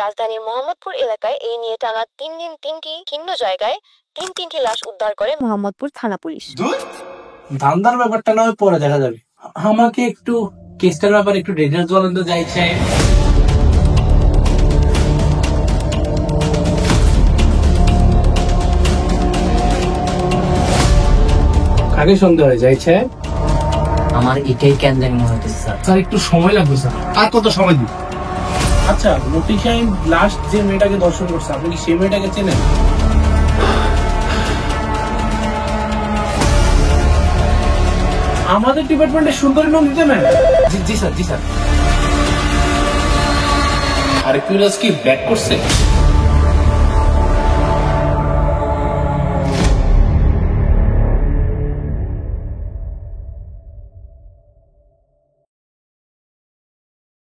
রাজধানীর মোহাম্মদপুর এলাকায় এই নিয়ে টানা 3 দিন 3টি ভিন্ন জায়গায় তিনটি লাশ উদ্ধার করে মোহাম্মদপুর থানা পুলিশ। ধান্দার ব্যাপারটা না হয় পরে দেখা যাবে, আমাকে একটু কেসটার ব্যাপারে একটু ডিটেলস বলেন তো যাইছে। কাকে সন্দেহ হয়ে যাইছে? আমার এটাই কেন জানি মনে হচ্ছে স্যার। স্যার একটু সময় লাগবে স্যার। আর কত সময় দিন? আচ্ছা, মতি সাহেব লাস্ট যে মেয়েটাকে দর্শন করছে, আপনি কি সেই মেয়েটাকে চেনেন? আমাদের ডিপার্টমেন্টে সুন্দরী নন্দিতা ম্যাম। জি স্যার, জি স্যার। আর কিউরাস কি ব্যাক করছে?